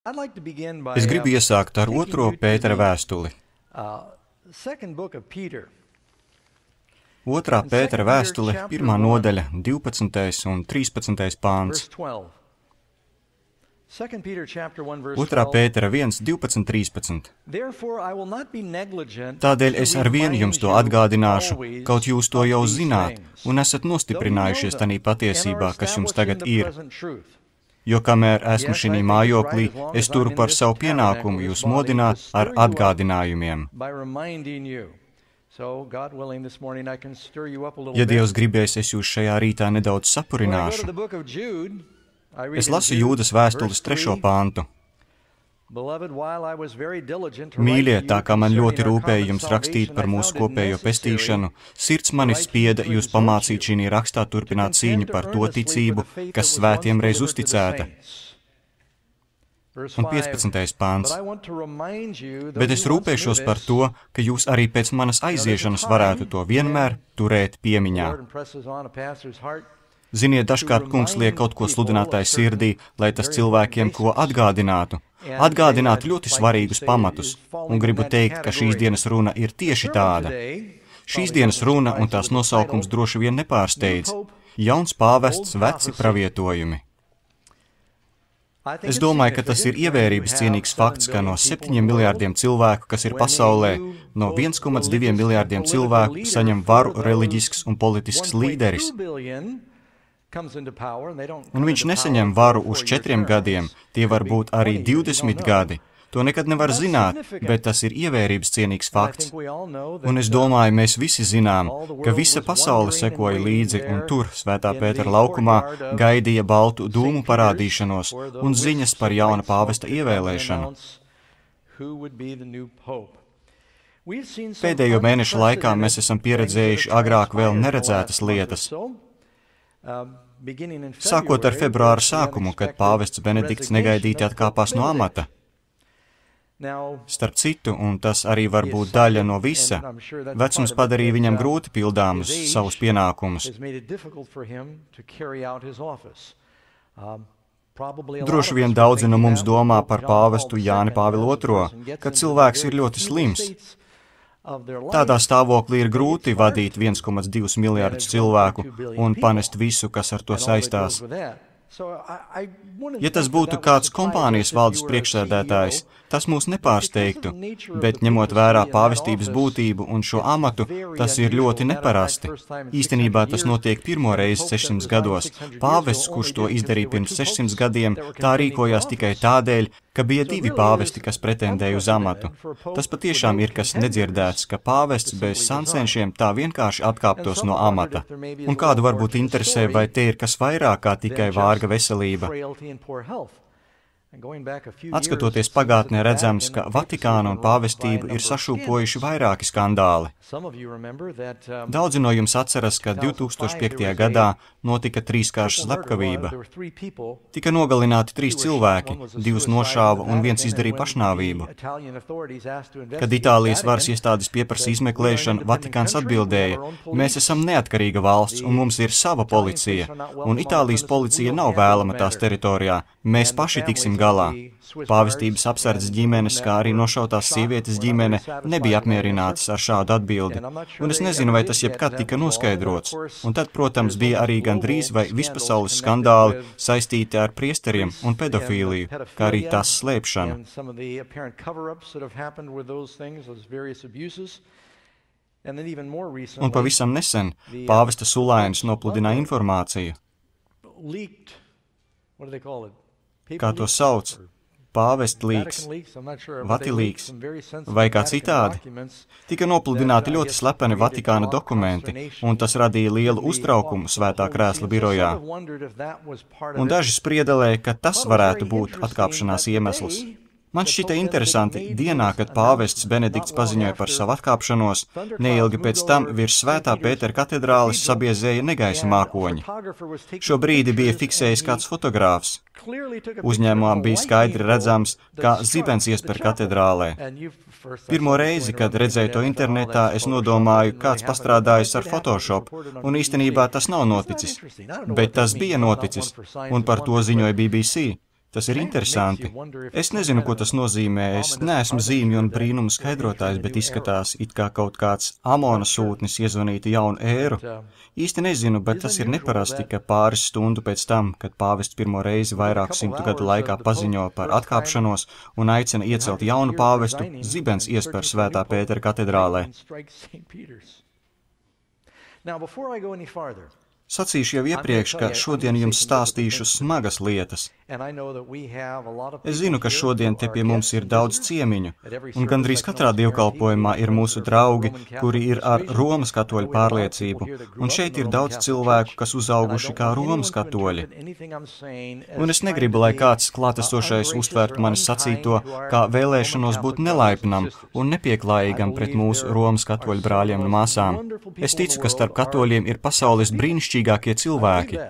Es gribu iesākt ar 2. Pētera vēstuli. 2. Pētera vēstule, 1. nodaļa, 12. un 13. pāns. 2. Pētera 1, 12, 13. Tādēļ es ar vienu jums to atgādināšu, kaut jūs to jau zināt, un esat nostiprinājušies tanī patiesībā, kas jums tagad ir. Jo kamēr esmu šinī mājoklī, es turu par savu pienākumu jūs modināt ar atgādinājumiem. Ja Dievs gribēs, es jūs šajā rītā nedaudz sapurināšu. Es lasu Jūdas vēstules 3. pāntu. Mīļie, tā kā man ļoti rūpēja jums rakstīt par mūsu kopējo pestīšanu, sirds mani spieda jūs pamācīt šī rakstā turpināt cīņu par to ticību, kas svētiem reiz uzticēta. Un 15. pāns. Bet es rūpēšos par to, ka jūs arī pēc manas aiziešanas varētu to vienmēr turēt piemiņā. Ziniet, dažkārt kungs liek kaut ko sludinātāju sirdī, lai tas cilvēkiem ko atgādinātu. Atgādinātu ļoti svarīgus pamatus, un gribu teikt, ka šīs dienas runa ir tieši tāda. Šīs dienas runa un tās nosaukums droši vien nepārsteidz. Jauns pāvests, veci pravietojumi. Es domāju, ka tas ir ievērības cienīgs fakts, ka no 7 miljārdiem cilvēku, kas ir pasaulē, no 1,2 miljārdiem cilvēku saņem varu reliģisks un politisks līderis. Un viņš nesaņem varu uz 4 gadiem, tie var būt arī 20 gadi. To nekad nevar zināt, bet tas ir ievērības cienīgs fakts. Un es domāju, mēs visi zinām, ka visa pasaule sekoja līdzi un tur, Svētā Pētera laukumā, gaidīja baltu dūmu parādīšanos un ziņas par jauna pāvesta ievēlēšanu. Pēdējo mēnešu laikā mēs esam pieredzējuši agrāk vēl neredzētas lietas. Sākot ar februāra sākumu, kad pāvests Benedikts negaidīti atkāpās no amata. Starp citu, un tas arī var būt daļa no visa, vecums padarīja viņam grūti pildāmus savus pienākumus. Droši vien daudzi no mums domā par pāvestu Jāni Pāvilu II, ka cilvēks ir ļoti slims. Tādā stāvoklī ir grūti vadīt 1,2 miljārdus cilvēku un panest visu, kas ar to saistās. Ja tas būtu kāds kompānijas valdes priekšsēdētājs, tas mūs nepārsteigtu, bet ņemot vērā pāvestības būtību un šo amatu, tas ir ļoti neparasti. Īstenībā tas notiek pirmo reizi 600 gados. Pāvests, kurš to izdarīja pirms 600 gadiem, tā rīkojās tikai tādēļ, ka bija 2 pāvesti, kas pretendēja uz amatu. Tas patiešām ir kas nedzirdēts, ka pāvests bez sancenšiem tā vienkārši atkāptos no amata. Un kādu varbūt interesē, vai te ir kas vairāk kā tikai vārga veselība? Atskatoties pagātnē, redzams, ka Vatikāna un pāvestību ir sašūpojuši vairāki skandāli. Daudzi no jums atceras, ka 2005. gadā notika 3-kārša slepkavība. Tika nogalināti 3 cilvēki, 2 nošāva un 1 izdarīja pašnāvību. Kad Itālijas varas iestādes pieprasa izmeklēšanu, Vatikāns atbildēja: mēs esam neatkarīga valsts un mums ir sava policija, un Itālijas policija nav vēlama tās teritorijā. Mēs paši tiksim galā. Pāvestības apsardzes ģimenes, kā arī nošautās sievietes ģimene, nebija apmierinātas ar šādu atbildi, un es nezinu, vai tas jebkad tika noskaidrots. Un tad, protams, bija arī gandrīz vai vispasaules skandāli saistīti ar priesteriem un pedofīliju, kā arī tās slēpšanu. Un pavisam nesen pāvesta Sulainis nopludināja informāciju. Kā to sauc? Pāvestlīgs, Vatilīgs vai kā citādi. Tika nopludināti ļoti slepeni Vatikāna dokumenti, un tas radīja lielu uztraukumu Svētā krēsla birojā. Un daži spriedelēja, ka tas varētu būt atkāpšanās iemesls. Man šķita interesanti, dienā, kad pāvests Benedikts paziņoja par savu atkāpšanos, neilgi pēc tam virs Svētā Pētera katedrāles sabiezēja negaisa mākoņi. Šo brīdi bija fiksējis kāds fotogrāfs. Uzņēmumā bija skaidri redzams, kā zibens iesper katedrālē. Pirmo reizi, kad redzēju to internetā, es nodomāju, kāds pastrādājis ar Photoshop, un īstenībā tas nav noticis. Bet tas bija noticis, un par to ziņoja BBC. Tas ir interesanti. Es nezinu, ko tas nozīmē. Es neesmu zīmju un brīnumu skaidrotājs, bet izskatās, it kā kaut kāds Amona sūtnis iezvanītu jaunu ēru. Īsti nezinu, bet tas ir neparasti, ka pāris stundu pēc tam, kad pāvests pirmo reizi vairāku simtu gadu laikā paziņo par atkāpšanos un aicina iecelt jaunu pāvestu, zibens iesper Svētā Pētera katedrālē. Sacīšu jau iepriekš, ka šodien jums stāstīšu smagas lietas. Es zinu, ka šodien te pie mums ir daudz ciemiņu, un gandrīz katrā dievkalpojumā ir mūsu draugi, kuri ir ar Romas katoļu pārliecību, un šeit ir daudz cilvēku, kas uzauguši kā Romas katoļi. Un es negribu, lai kāds klātesošais uztvērtu mani sacīto, kā vēlēšanos būt nelaipnam un nepieklājīgam pret mūsu Romas katoļu brāļiem un māsām. Es ticu, ka starp katoļiem ir pasaules brīnišķīgākie cilvēki.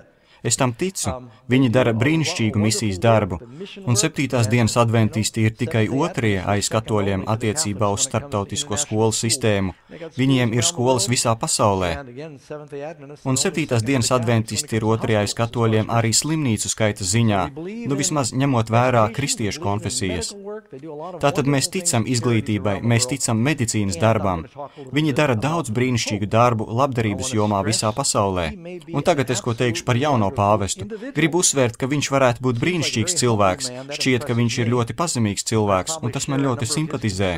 Es tam ticu, viņi dara brīnišķīgu misijas darbu, un 7. dienas adventisti ir tikai otrie aiz katoļiem attiecībā uz starptautisko skolu sistēmu. Viņiem ir skolas visā pasaulē. Un 7. dienas adventisti ir otrie aiz katoļiem arī slimnīcu skaita ziņā, nu vismaz ņemot vērā kristiešu konfesijas. Tātad mēs ticam izglītībai, mēs ticam medicīnas darbam. Viņi dara daudz brīnišķīgu darbu labdarības jomā visā pasaulē. Un tagad es ko teikšu par jauno pāvestu. Gribu uzsvērt, ka viņš varētu būt brīnišķīgs cilvēks, šķiet, ka viņš ir ļoti pazemīgs cilvēks, un tas man ļoti simpatizē.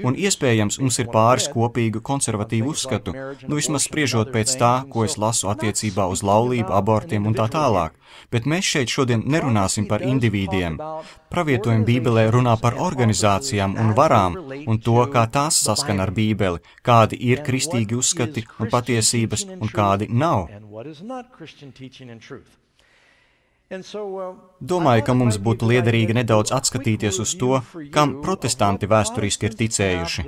Un iespējams, mums ir pāris kopīgu konservatīvu uzskatu, nu vismaz spriežot pēc tā, ko es lasu attiecībā uz laulību, abortiem un tā tālāk. Bet mēs šeit šodien nerunāsim par individiem. Pravietojumi Bībelē runā par organizācijām un varām, un to, kā tās saskan ar Bībeli, kādi ir kristīgi uzskati un patiesības, un kādi nav. Domāju, ka mums būtu liederīgi nedaudz atskatīties uz to, kam protestanti vēsturiski ir ticējuši.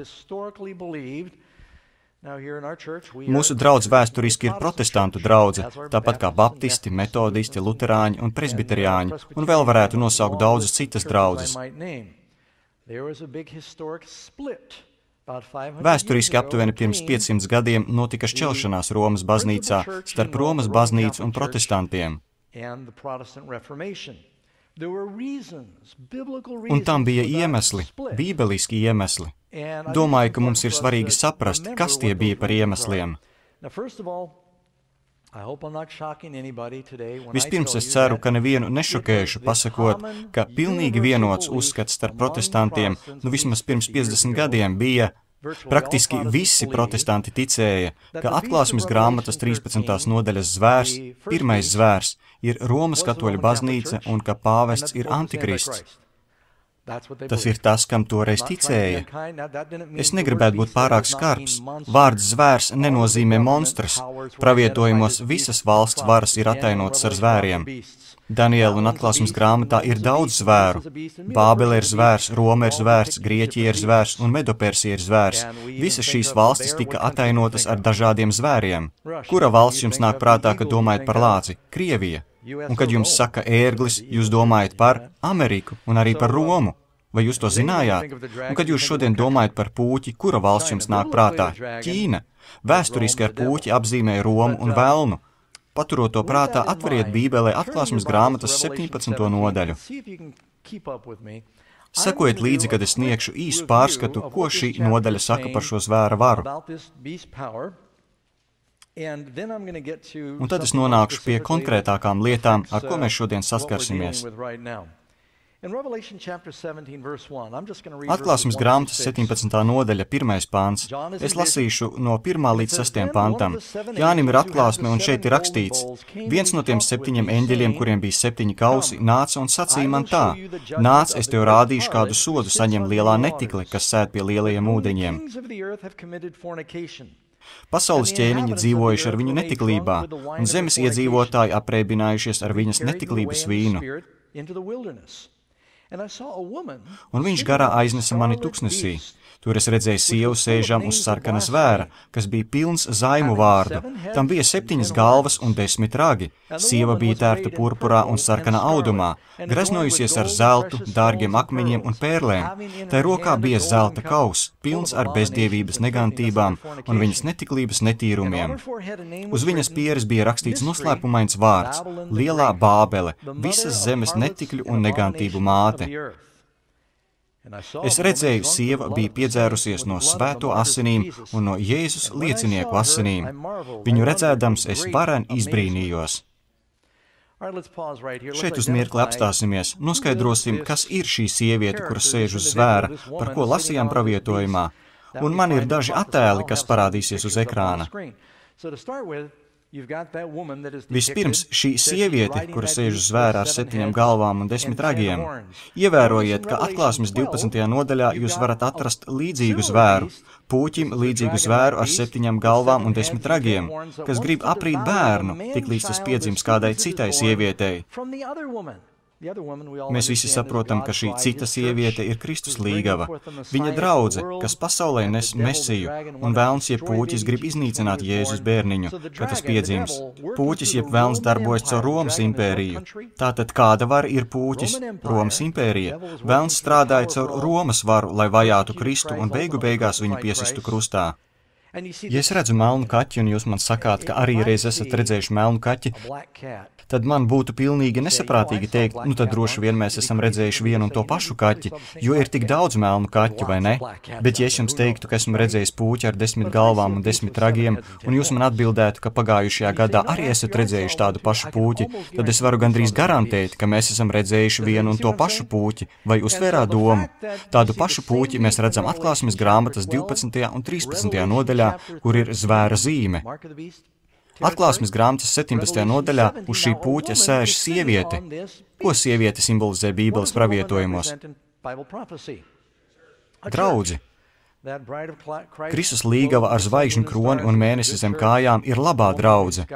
Mūsu draudz vēsturiski ir protestantu draudze, tāpat kā baptisti, metodisti, luterāņi un presbiteriāņi, un vēl varētu nosaukt daudzas citas draudzes. Vēsturiski aptuveni pirms 500 gadiem notika šķelšanās Romas baznīcā starp Romas baznīcu un protestantiem. Un tam bija iemesli, bībeliski iemesli. Domāju, ka mums ir svarīgi saprast, kas tie bija par iemesliem. Vispirms es ceru, ka nevienu nešokēšu, pasakot, ka pilnīgi vienots uzskats starp protestantiem, nu vismaz pirms 50 gadiem bija, praktiski visi protestanti ticēja, ka Atklāsmes grāmatas 13. nodaļas zvērs, pirmais zvērs, ir Romas katoļu baznīca un ka pāvests ir antikrists. Tas ir tas, kam toreiz ticēja. Es negribētu būt pārāk skarbs. Vārds zvērs nenozīmē monstrs. Pravietojumos visas valsts varas ir atainotas ar zvēriem. Daniela un Atklāsmes grāmatā ir daudz zvēru. Bābele ir zvērs, Roma ir zvērts, Grieķija ir zvērs un Medopersija ir zvērs. Visas šīs valstis tika atainotas ar dažādiem zvēriem. Kura valsts jums nāk prātā, kad domājat par lāci? Krievija. Un kad jums saka ērglis, jūs domājat par Ameriku un arī par Romu. Vai jūs to zinājāt? Un kad jūs šodien domājat par pūķi, kura valsts jums nāk prātā? Ķīna. Vēsturiski ar pūķi apzīmēja Romu un velnu. Paturot to prātā, atveriet Bībelē Atklāsmes grāmatas 17. nodaļu. Sekojiet līdzi, kad es sniegšu īsu pārskatu, ko šī nodaļa saka par šo zvēra varu. Un tad es nonākšu pie konkrētākām lietām, ar ko mēs šodien saskarsimies. Atklāsmes grāmatas 17. nodaļa, 1. pants. Es lasīšu no 1. līdz 6. pantam. Jānim ir atklāsme, un šeit ir rakstīts. Viens no tiem 7 eņģeļiem, kuriem bija 7 kausi, nāca un sacīja man tā. Nāc, es tev rādīšu, kādu sodu saņem lielā netikle, kas sēd pie lielajiem ūdeņiem. Pasaules ķēniņi dzīvojuši ar viņu netiklībā, un zemes iedzīvotāji apreibinājušies ar viņas netiklības vīnu. Un viņš garā aiznesa mani tuksnesī. Tur es redzēju sievu sēžam uz sarkana zvēra, kas bija pilns zaimu vārdu. Tam bija 7 galvas un 10 ragi. Sieva bija tērta purpurā un sarkanā audumā, greznojusies ar zeltu, dārgiem akmeņiem un pērlēm. Tai rokā bija zelta kaus, pilns ar bezdievības negantībām un viņas netiklības netīrumiem. Uz viņas pieres bija rakstīts noslēpumains vārds - Lielā Bābele, visas zemes netikļu un negantību māte. Es redzēju, sieva bija piedzērusies no svēto asinīm un no Jēzus liecinieku asinīm. Viņu redzēdams, es varen izbrīnījos. Šeit uz mirkli apstāsimies, noskaidrosim, kas ir šī sieviete, kura sēž uz zvēra, par ko lasījām pravietojumā, un man ir daži attēli, kas parādīsies uz ekrāna. Vispirms šī sieviete, kura sēž uz zvēra ar 7 galvām un 10 ragiem. Ievērojiet, ka Atklāsmes 12. nodaļā jūs varat atrast līdzīgu zvēru, pūķim līdzīgu zvēru ar 7 galvām un 10 ragiem, kas grib aprīt bērnu, tiklīdz tas piedzims kādai citai sievietei. Mēs visi saprotam, ka šī cita sieviete ir Kristus līgava, viņa draudze, kas pasaulē nes Mesiju, un velns jeb pūķis grib iznīcināt Jēzus bērniņu, kad tas piedzims. Pūķis jeb velns darbojas caur Romas impēriju. Tātad kāda vara ir pūķis? Romas impērija. Velns strādāja caur Romas varu, lai vajātu Kristu un beigu beigās viņu piesistu krustā. Ja es redzu melnu kaķi, un jūs man sakāt, ka arī reiz esat redzējuši melnu kaķi, tad man būtu pilnīgi nesaprātīgi teikt, nu tad droši vien mēs esam redzējuši vienu un to pašu kaķi, jo ir tik daudz melnu kaķu, vai ne? Bet ja es jums teiktu, ka esmu redzējis pūķi ar 10 galvām un 10 ragiem, un jūs man atbildētu, ka pagājušajā gadā arī esat redzējuši tādu pašu pūķi, tad es varu gandrīz garantēt, ka mēs esam redzējuši vienu un to pašu pūķi, vai uztvērāt domu. Tādu pašu pūķi mēs redzam Atklāsmes grāmatas 12. un 13. nodaļā, kur ir zvēra zīme. Atklāsmes grāmatas 17. nodaļā uz šī pūķa sēž sieviete. Ko sieviete simbolizē Bībeles pravietojumos? Draudzi. Kristus līgava ar zvaigžņu kroni un mēnesi zem kājām ir labā draudze.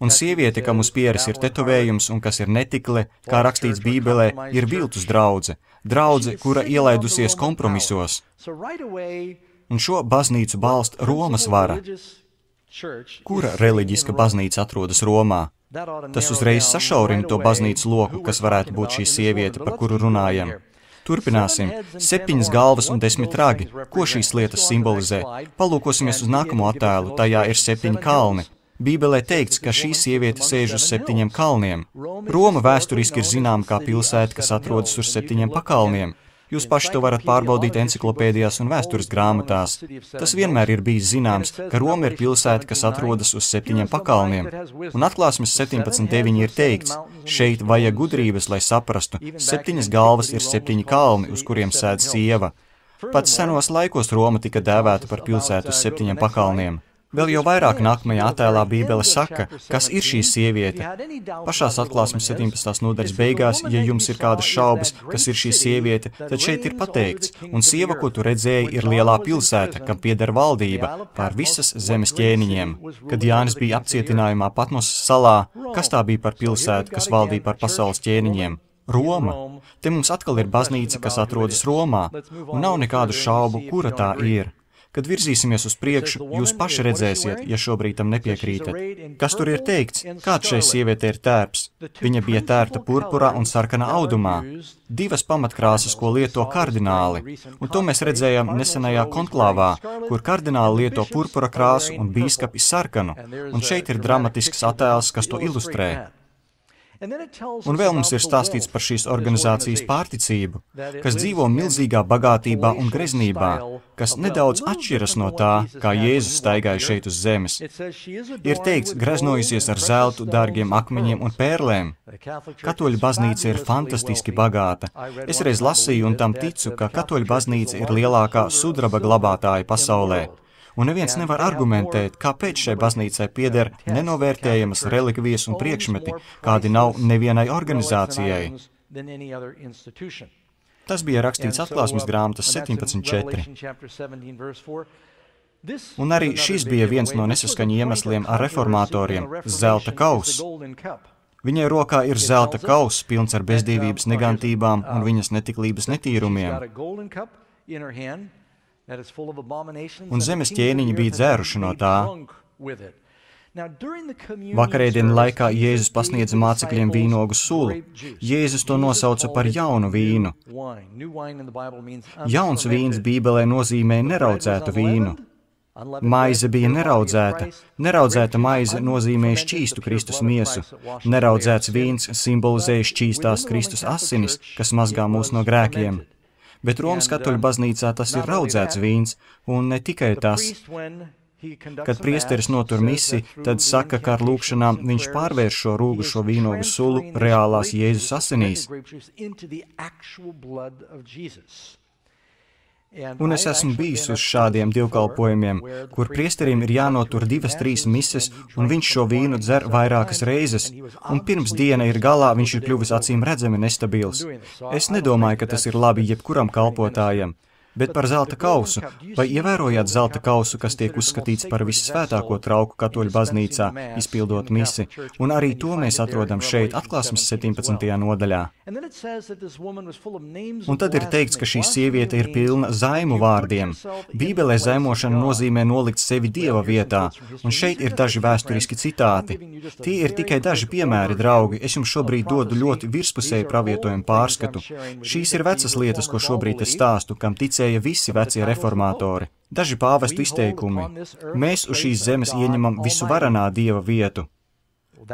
Un sieviete, kam uz pieres ir tetovējums un kas ir netikle, kā rakstīts Bībelē, ir viltus draudze. Draudze, kura ielaidusies kompromisos. Un šo baznīcu balsta Romas vara. Kura reliģiska baznīca atrodas Romā? Tas uzreiz sašaurina to baznīcas loku, kas varētu būt šī sieviete, par kuru runājam. Turpināsim. 7 galvas un 10 ragi. Ko šīs lietas simbolizē? Palūkosimies uz nākamo attēlu. Tajā ir 7 kalni. Bībelē teikts, ka šī sieviete sēž uz 7 kalniem. Roma vēsturiski ir zināma kā pilsēta, kas atrodas uz 7 pakalniem. Jūs paši to varat pārbaudīt enciklopēdijās un vēstures grāmatās. Tas vienmēr ir bijis zināms, ka Roma ir pilsēta, kas atrodas uz 7 pakalniem. Un Atklāsmes 17.9 ir teikts, šeit vajag gudrības, lai saprastu, 7 galvas ir 7 kalni, uz kuriem sēd sieva. Pat senos laikos Roma tika dēvēta par pilsētu uz 7 pakalniem. Vēl jau vairāk nākamajā attēlā Bībele saka, kas ir šī sieviete. Pašās Atklāsmes 17. nodaļas beigās, ja jums ir kādas šaubas, kas ir šī sieviete, tad šeit ir pateikts, un sieva, ko tu redzēji, ir lielā pilsēta, kam pieder valdība pār visas zemes ķēniņiem. Kad Jānis bija apcietinājumā Patmosas salā, kas tā bija par pilsētu, kas valdīja par pasaules ķēniņiem? Roma. Te mums atkal ir baznīca, kas atrodas Romā, un nav nekādu šaubu, kura tā ir. Kad virzīsimies uz priekšu, jūs paši redzēsiet, ja šobrīd tam nepiekrītat. Kas tur ir teikts? Kāds šai sieviete ir tērps? Viņa bija tērta purpurā un sarkanā audumā. 2 pamatkrāsas, ko lieto kardināli. Un to mēs redzējām nesenajā konklāvā, kur kardināli lieto purpura krāsu un bīskapi sarkanu. Un šeit ir dramatisks attēls, kas to ilustrē. Un vēl mums ir stāstīts par šīs organizācijas pārticību, kas dzīvo milzīgā bagātībā un greznībā, kas nedaudz atšķiras no tā, kā Jēzus staigāja šeit uz zemes. Ir teikts, greznojusies ar zeltu, dārgiem akmeņiem un pērlēm. Katoļu baznīca ir fantastiski bagāta. Es reiz lasīju un tam ticu, ka katoļu baznīca ir lielākā sudraba glabātāja pasaulē. Un neviens nevar argumentēt, kāpēc šai baznīcai pieder nenovērtējamas relikvijas un priekšmeti, kādi nav nevienai organizācijai. Tas bija rakstīts Atklāsmes grāmatas 17.4. Un arī šis bija viens no nesaskaņu iemesliem ar reformatoriem – zelta kauss. Viņai rokā ir zelta kauss, pilns ar bezdīvības negantībām un viņas netiklības netīrumiem. Un zemes ķēniņi bija dzēruši no tā. Vakarēdienu laikā Jēzus pasniedza mācekļiem vīnogu sulu. Jēzus to nosauca par jaunu vīnu. Jauns vīns Bībelē nozīmē neraudzētu vīnu. Maize bija neraudzēta. Neraudzēta maize nozīmē šķīstu Kristus miesu. Neraudzēts vīns simbolizēja šķīstās Kristus asinis, kas mazgā mūs no grēkiem. Bet Romas katoļu baznīcā tas ir raudzēts vīns, un ne tikai tas. Kad priesteris notur misi, tad saka, ka ar lūkšanām viņš pārvērš šo rūgušo vīnogu sulu reālās Jēzus asinīs. Un es esmu bijis uz šādiem dievkalpojumiem, kur priesterim ir jānotur 2-3 mises, un viņš šo vīnu dzer vairākas reizes, un pirms diena ir galā viņš ir kļuvis acīm redzami nestabils. Es nedomāju, ka tas ir labi jebkuram kalpotājam. Bet par zelta kausu. Vai ievērojāt zelta kausu, kas tiek uzskatīts par vissvētāko trauku katoļu baznīcā, izpildot misi? Un arī to mēs atrodam šeit, Atklāsmes 17. nodaļā. Un tad ir teikts, ka šī sieviete ir pilna zaimu vārdiem. Bībelē zaimošana nozīmē nolikt sevi Dieva vietā, un šeit ir daži vēsturiski citāti. Tie ir tikai daži piemēri, draugi. Es jums šobrīd dodu ļoti virspusēju pravietojumu pārskatu. Šīs ir vecas lietas, ko šobrīd es stāstu, kam ticēja visi vecie reformatori. Daži pāvestu izteikumi. Mēs uz šīs zemes ieņemam visu varenā Dieva vietu.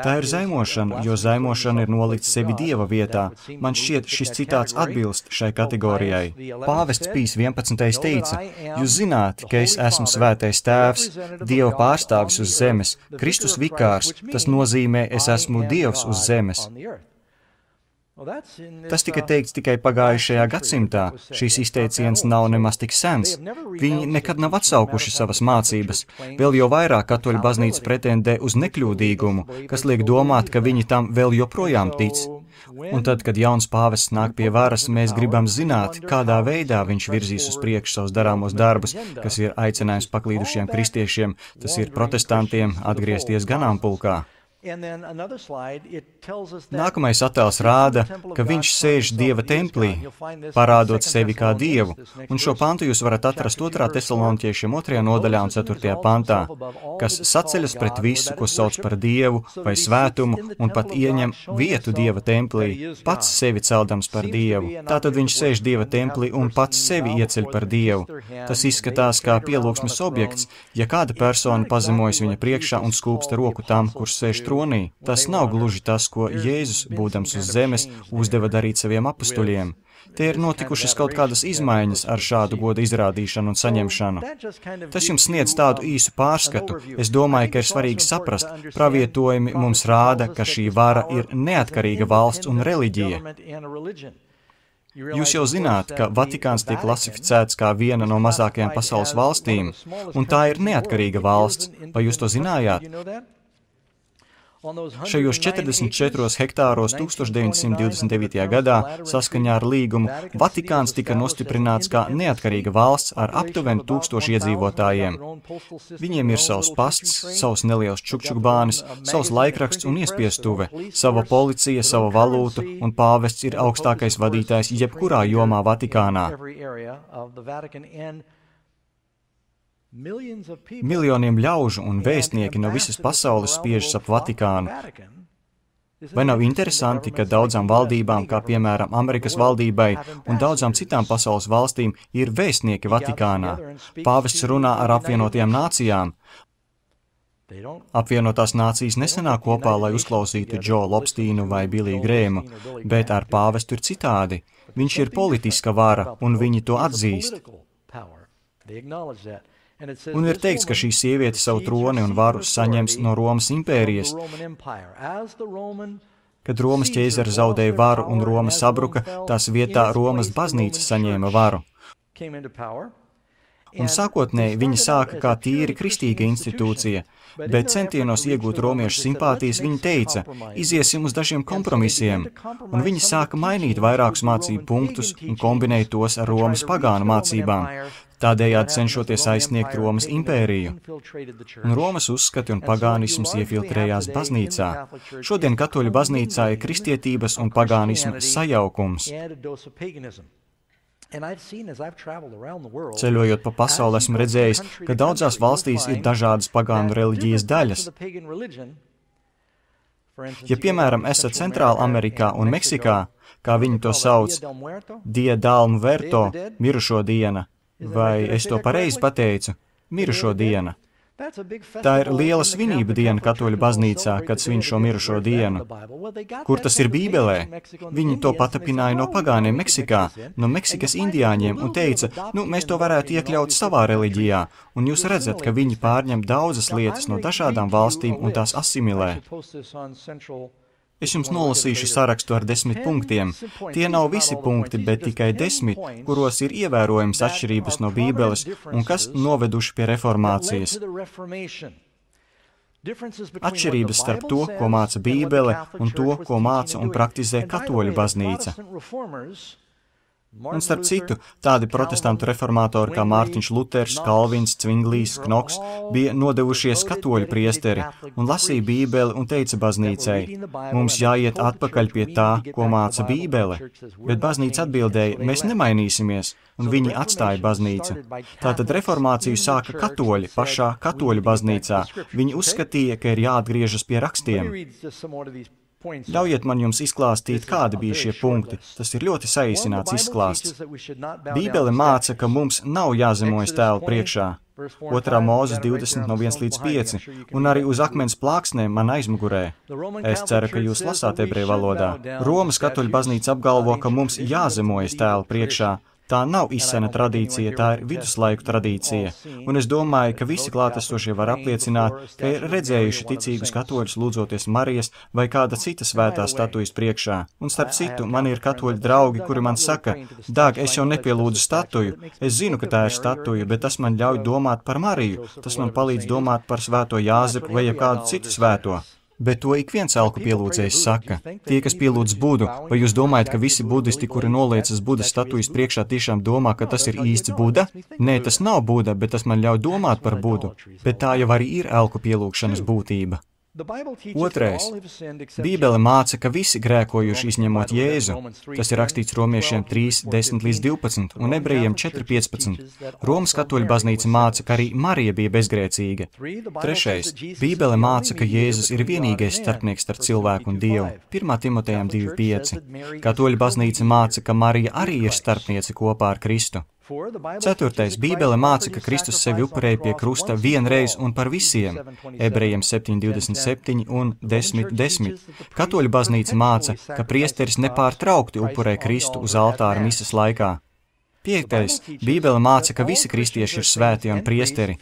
Tā ir zaimošana, jo zaimošana ir nolikt sevi Dieva vietā. Man šķiet, šis citāts atbilst šai kategorijai. Pāvests Pijs 11. teica, jūs zināt, ka es esmu svētais tēvs, Dieva pārstāvis uz zemes, Kristus vikārs, tas nozīmē, es esmu Dievs uz zemes. Tas tika teikts tikai pagājušajā gadsimtā. Šīs izteiciens nav nemaz tik sens. Viņi nekad nav atsaukuši savas mācības. Vēl jau vairāk katoļu baznīca pretendē uz nekļūdīgumu, kas liek domāt, ka viņi tam vēl joprojām tic. Un tad, kad jauns pāvests nāk pie varas, mēs gribam zināt, kādā veidā viņš virzīs uz priekšu savus darāmos darbus, kas ir aicinājums paklīdušiem kristiešiem, tas ir protestantiem atgriezties ganāmpulkā. Nākamais attēls rāda, ka viņš sēž Dieva templī, parādot sevi kā Dievu, un šo pantu jūs varat atrast 2. Tesaloniķiešiem 2. nodaļā un 4. pantā, kas saceļas pret visu, ko sauc par Dievu vai svētumu, un pat ieņem vietu Dieva templī, pats sevi celdams par Dievu. Tātad viņš sēž Dieva templī un pats sevi ieceļ par Dievu. Tas izskatās kā pielūgsmes objekts, ja kāda persona pazemojas viņa priekšā un skūpsta roku tam, kurš sēž tronī. Tas nav gluži tas, ko Jēzus, būdams uz zemes, uzdeva darīt saviem apustuļiem. Te ir notikušas kaut kādas izmaiņas ar šādu goda izrādīšanu un saņemšanu. Tas jums sniedz tādu īsu pārskatu. Es domāju, ka ir svarīgi saprast, pravietojumi mums rāda, ka šī vara ir neatkarīga valsts un reliģija. Jūs jau zināt, ka Vatikāns tiek klasificēts kā viena no mazākajām pasaules valstīm, un tā ir neatkarīga valsts. Vai jūs to zinājāt? Šajos 44 hektāros 1929. gadā, saskaņā ar līgumu, Vatikāns tika nostiprināts kā neatkarīga valsts ar aptuveni 1000 iedzīvotājiem. Viņiem ir savs pasts, savs neliels čukčukbānis, savs laikraksts un iespiestuve, sava policija, sava valūta, un pāvests ir augstākais vadītājs jebkurā jomā Vatikānā. Miljoniem ļaužu un vēstnieki no visas pasaules spiežas ap Vatikānu. Vai nav interesanti, ka daudzām valdībām, kā piemēram Amerikas valdībai un daudzām citām pasaules valstīm, ir vēstnieki Vatikānā? Pāvests runā ar apvienotajām nācijām. Apvienotās nācijas nesanāk kopā, lai uzklausītu Džoelu Opstīnu vai Biliju Grēmu, bet ar pāvestu ir citādi. Viņš ir politiska vara, un viņi to atzīst. Un ir teikts, ka šī sieviete savu troni un varu saņems no Romas impērijas. Kad Romas ķēzara zaudēja varu un Roma sabruka, tās vietā Romas baznīca saņēma varu. Un sākotnēji viņi sāka kā tīri kristīga institūcija, bet centienos iegūt romiešu simpātijas viņi teica, iziesim uz dažiem kompromisiem, un viņi sāka mainīt vairākus mācību punktus un kombinēja tos ar Romas pagānu mācībām, tādējādi cenšoties aizsniegt Romas impēriju. Un Romas uzskati un pagānisms iefiltrējās baznīcā. Šodien katoļu baznīcā ir kristietības un pagānisma sajaukums. Ceļojot pa pasauli, esmu redzējis, ka daudzās valstīs ir dažādas pagānu reliģijas daļas. Ja, piemēram, esat Centrāla Amerikā un Meksikā, kā viņi to sauc, Dia del Muerto, mirušo diena, vai es to pareizi pateicu, mirušo diena. Tā ir liela svinība diena katoļu baznīcā, kad svin šo mirušo dienu. Kur tas ir Bībelē? Viņi to patapināja no pagāniem Meksikā, no Meksikas indiāņiem un teica, mēs to varētu iekļaut savā reliģijā, un jūs redzat, ka viņi pārņem daudzas lietas no dažādām valstīm un tās asimilē. Es jums nolasīšu sarakstu ar 10 punktiem. Tie nav visi punkti, bet tikai 10, kuros ir ievērojams atšķirības no Bībeles un kas noveduši pie reformācijas. Atšķirības starp to, ko māca Bībele, un to, ko māca un praktizē katoļu baznīca. Un starp citu, tādi protestantu reformātori kā Mārtiņš Luters, Kalvins, Cvinglijs, Knoks bija nodevušies katoļu priesteri un lasīja Bībeli un teica baznīcai, mums jāiet atpakaļ pie tā, ko māca Bībele. Bet baznīca atbildēja, mēs nemainīsimies, un viņi atstāja baznīcu. Tātad reformāciju sāka katoļi pašā katoļu baznīcā. Viņi uzskatīja, ka ir jāatgriežas pie rakstiem. Ļaujiet man jums izklāstīt, kādi bija šie punkti. Tas ir ļoti saīsināts izklāsts. Bībele māca, ka mums nav jāzemojas tēvu priekšā. 2. Mūzes 20 no 1 līdz 5, un arī uz akmens plāksnēm man aizmugurē. Es ceru, ka jūs lasāt ebreju valodā. Romas katoļu baznīca apgalvo, ka mums jāzemojas tēvu priekšā. Tā nav izsena tradīcija, tā ir viduslaiku tradīcija, un es domāju, ka visi klātesošie var apliecināt, ka ir redzējuši ticīgus katoļus lūdzoties Marijas vai kāda cita svētā statujas priekšā. Un starp citu, man ir katoļu draugi, kuri man saka, Dāg, es jau nepielūdzu statuju, es zinu, ka tā ir statuja, bet tas man ļauj domāt par Mariju, tas man palīdz domāt par svēto Jāzepu vai kādu citu svēto. Bet to ik viens alku pielūdzējs saka. Tie, kas pielūdz Budu, vai jūs domājat, ka visi budisti, kuri noliecas Budas statujas priekšā, tiešām domā, ka tas ir īsts Buda? Nē, tas nav Buda, bet tas man ļauj domāt par Budu. Bet tā jau arī ir alku pielūgšanas būtība. 2. Bībele māca, ka visi grēkojuši izņemot Jēzu. Tas ir rakstīts Romiešiem 3, 10 līdz 12 un Ebrejiem 4, 15. Romas katoļu baznīca māca, ka arī Marija bija bezgrēcīga. 3. Bībele māca, ka Jēzus ir vienīgais starpnieks starp cilvēku un Dievu. 1. Timotejam 2, 5. Katoļu baznīca māca, ka Marija arī ir starpniece kopā ar Kristu. 4. Bībele māca, ka Kristus sevi upurēja pie krusta vienreiz un par visiem. Ebrejiem 7:27 un 10:10. Katoļu baznīca māca, ka priesteris nepārtraukti upurē Kristu uz altāra misas laikā. 5. Bībele māca, ka visi kristieši ir svēti un priesteri.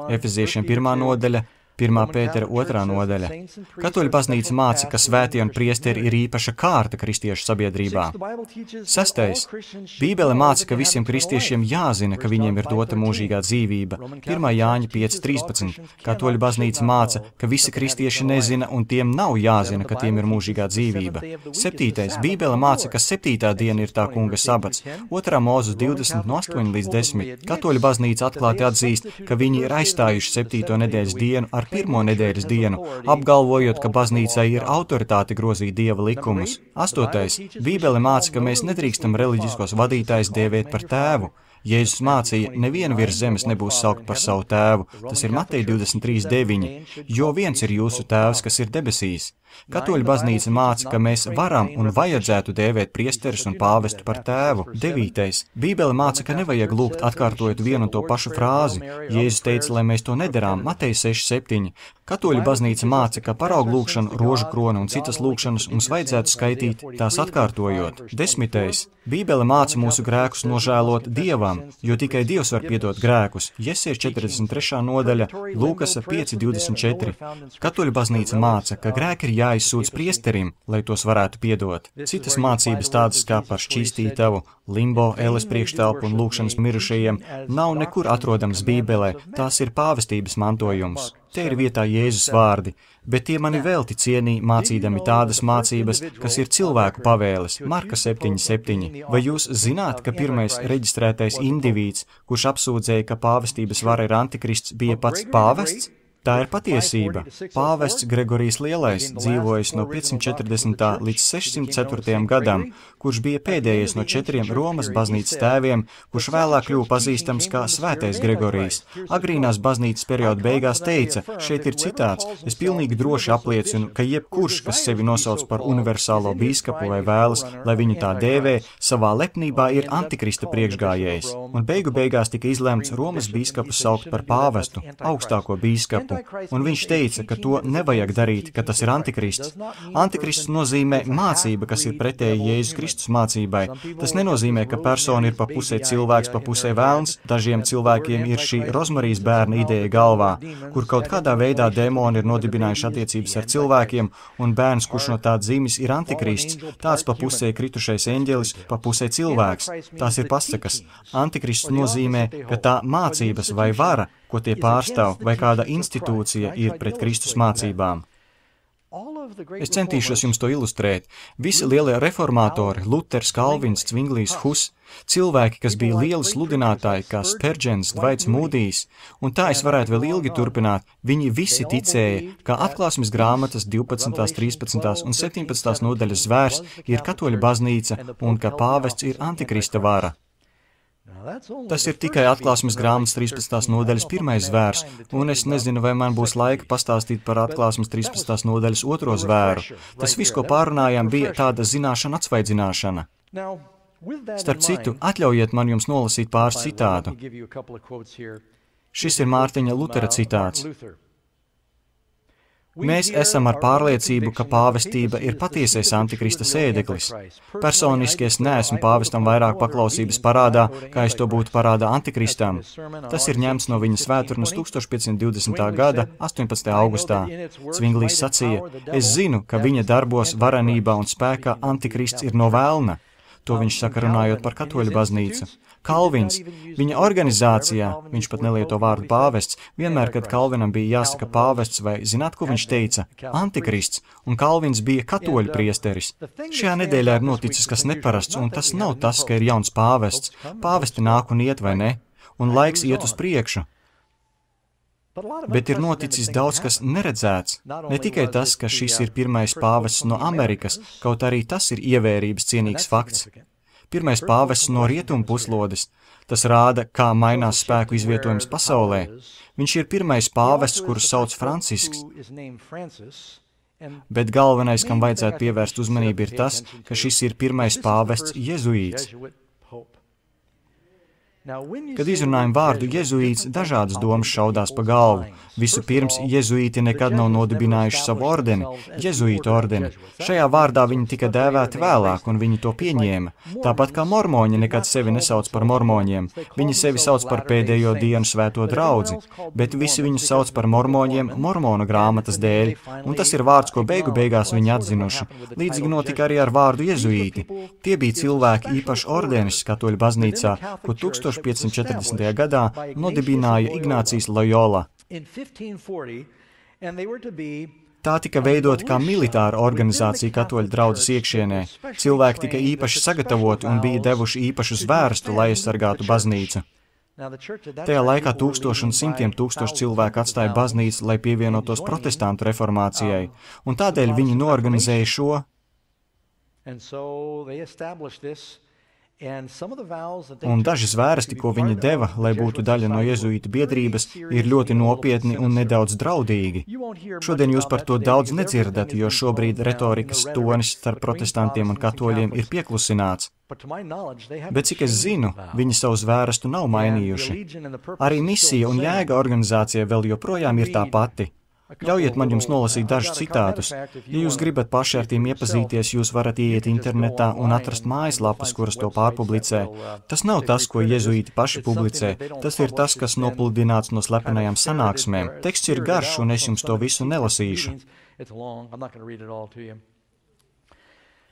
Efeziešiem 1. nodaļa, 1. Pētera 2. nodaļa. Katoļu baznīca māca, ka svētie un priesteri ir īpaša kārta kristiešu sabiedrībā. 6. Bībele māca, ka visiem kristiešiem jāzina, ka viņiem ir dota mūžīgā dzīvība. 1. Jāņa 5:13. Katoļu baznīca māca, ka visi kristieši nezina un tiem nav jāzina, ka tiem ir mūžīgā dzīvība. 7. Bībele māca, ka 7. diena ir tā kunga sabats. 2. Mūzes 20 no 8 līdz 10. Katoļu baznīca atklāti atzīst, ka viņi ir aizstājuši 7. nedēļas dienu ar 1. nedēļas dienu, apgalvojot, ka baznīcai ir autoritāte grozīt Dieva likumus. 8. Bībele māca, ka mēs nedrīkstam reliģiskos vadītājus dēvēt par tēvu. Jēzus mācīja, nevienu virs zemes nebūs saukt par savu tēvu, tas ir Mateja 23:9, jo viens ir jūsu tēvs, kas ir debesīs. Katoļu baznīca māca, ka mēs varam un vajadzētu dēvēt priesterus un pāvestu par tēvu. 9. Bībele māca, ka nevajag lūgt atkārtojot vienu un to pašu frāzi. Jēzus teica, lai mēs to nedarām, Mateja 6:7. Katoļu baznīca māca, ka paraugu lūgšanu, rožu kronu un citas lūgšanas mums vajadzētu skaitīt, tās atkārtojot. 10. Bībele māca mūsu grēkus nožēlot Dievam. grēkām, jo tikai Dievs var piedot grēkus. Jesijas 43. nodaļa, Lūkasa 5:24. Katoļu baznīca māca, ka grēki ir jāizsūdz priesterim, lai tos varētu piedot. Citas mācības tādas kā par šķīstītavu, limbo, ēles priekštelpu un lūkšanas mirušajiem nav nekur atrodams Bībelē, tās ir pāvestības mantojums. Te ir vietā Jēzus vārdi, bet tie mani velti cienīja mācīdami tādas mācības, kas ir cilvēku pavēles. Marka 7:7. Vai jūs zināt, ka pirmais reģistrētais indivīds, kurš apsūdzēja, ka pāvestības vara ir antikrists, bija pats pāvests? Tā ir patiesība. Pāvests Gregorijs Lielais dzīvojis no 540. līdz 604. gadam, kurš bija pēdējais no 4 Romas baznīcas tēviem, kurš vēlāk kļuva pazīstams kā Svētais Gregorijs. Agrīnās baznīcas perioda beigās teica, šeit ir citāts, es pilnīgi droši apliecinu, ka jebkurš, kas sevi nosauc par universālo bīskapu vai vēlas, lai viņu tā dēvē, savā lepnībā ir antikrista priekšgājējs. Un beigās tika izlemts Romas bīskapu saukt par pāvestu, augstāko bīskapu. Un viņš teica, ka to nevajag darīt, ka tas ir antikrists. Antikrists nozīmē mācība, kas ir pretēji Jēzus Kristus mācībai. Tas nenozīmē, ka persona ir pa pusē cilvēks, pa pusē vēlns. Dažiem cilvēkiem ir šī rozmarijas bērna ideja galvā, kur kaut kādā veidā dēmoni ir nodibinājuši attiecības ar cilvēkiem, un bērns, kurš no tā dzimis, ir antikrists, tāds pa pusē kritušais eņģelis, pa pusē cilvēks. Tās ir pasakas. Antikrists nozīmē, ka tā mācības vai vara, ko tie pārstāv, vai kāda institūcija ir pret Kristus mācībām. Es centīšos jums to ilustrēt. Visi lielie reformātori, Luters, Kalvins, Cvinglijs, Hus, cilvēki, kas bija lieli sludinātāji, kā Spurgeons, Dvaits Mūdijs, un tā es varētu vēl ilgi turpināt, viņi visi ticēja, ka Atklāsmes grāmatas 12., 13. un 17. nodaļas zvērs ir katoļu baznīca un ka pāvests ir antikrista vara. Tas ir tikai Atklāsmes grāmatas 13. nodaļas pirmais zvērs, un es nezinu, vai man būs laika pastāstīt par Atklāsmes 13. nodaļas otro zvēru. Tas viss, ko pārunājām, bija tāda zināšana atsvaidzināšana. Starp citu, atļaujiet man jums nolasīt pāris citātu. Šis ir Mārtiņa Lutera citāts. Mēs esam ar pārliecību, ka pāvestība ir patiesais antikrista sēdeklis. Personiski es neesmu pāvestam vairāk paklausības parādā, kā es to būtu parādā antikristam. Tas ir ņemts no viņa svētturnas 1520. gada 18. augustā. Cvinglijs sacīja, es zinu, ka viņa darbos, varenībā un spēkā antikrists ir no vēlna. To viņš saka runājot par katoļu baznīcu. Kalvins, viņa organizācijā, viņš pat nelieto vārdu pāvests, vienmēr, kad Kalvinam bija jāsaka pāvests vai, zināt, ko viņš teica? Antikrists, un Kalvins bija katoļu priesteris. Šajā nedēļā ir noticis kas neparasts, un tas nav tas, ka ir jauns pāvests. Pāvesti nāk un iet, vai ne? Un laiks iet uz priekšu. Bet ir noticis daudz kas neredzēts. Ne tikai tas, ka šis ir pirmais pāvests no Amerikas, kaut arī tas ir ievērības cienīgs fakts. Pirmais pāvests no rietumu puslodes. Tas rāda, kā mainās spēku izvietojums pasaulē. Viņš ir pirmais pāvests, kuru sauc Francisks. Bet galvenais, kam vajadzētu pievērst uzmanību, ir tas, ka šis ir pirmais pāvests jezuīts. Kad izrunājam vārdu jezuīts, dažādas domas šaudās pa galvu. Vispirms, jezuīti nekad nav nodibinājuši savu ordeni, jezuītu ordeni. Šajā vārdā viņi tika dēvēti vēlāk, un viņi to pieņēma. Tāpat kā mormoņi nekad sevi nesauc par mormoņiem. Viņi sevi sauc par pēdējo dienu svēto draudzi, bet visi viņus sauc par mormoņiem Mormonu grāmatas dēļ, un tas ir vārds, ko beigās viņi atzinuši. Līdzīgi notika arī ar vārdu jezuīti. Tie bija cilvēki īpaši ordenis katoļu baznīcā, ko 1540. gadā nodibināja Ignācijs Lojola. Tā tika veidota kā militāra organizācija katoļu draudzes iekšienē. Cilvēki tika īpaši sagatavoti un bija devuši īpašu zvērstu, lai aizsargātu baznīcu. Tajā laikā tūkstoši un simtiem tūkstoši cilvēku atstāja baznīcu, lai pievienotos protestantu reformācijai, un tādēļ viņi noorganizēja šo. Un daži zvērsti, ko viņi deva, lai būtu daļa no jezuītu biedrības, ir ļoti nopietni un nedaudz draudīgi. Šodien jūs par to daudz nedzirdat, jo šobrīd retorikas tonis starp protestantiem un katoļiem ir pieklusināts. Bet cik es zinu, viņi savu zvērstu nav mainījuši. Arī misija un jēga organizācija vēl joprojām ir tā pati. Ļaujiet man jums nolasīt dažus citātus. Ja jūs gribat paši ar tiem iepazīties, jūs varat ieiet internetā un atrast mājaslapas, kuras to pārpublicē. Tas nav tas, ko jezuīti paši publicē, tas ir tas, kas nopludināts no slepenajām sanāksmēm. Teksts ir garš, un es jums to visu nelasīšu.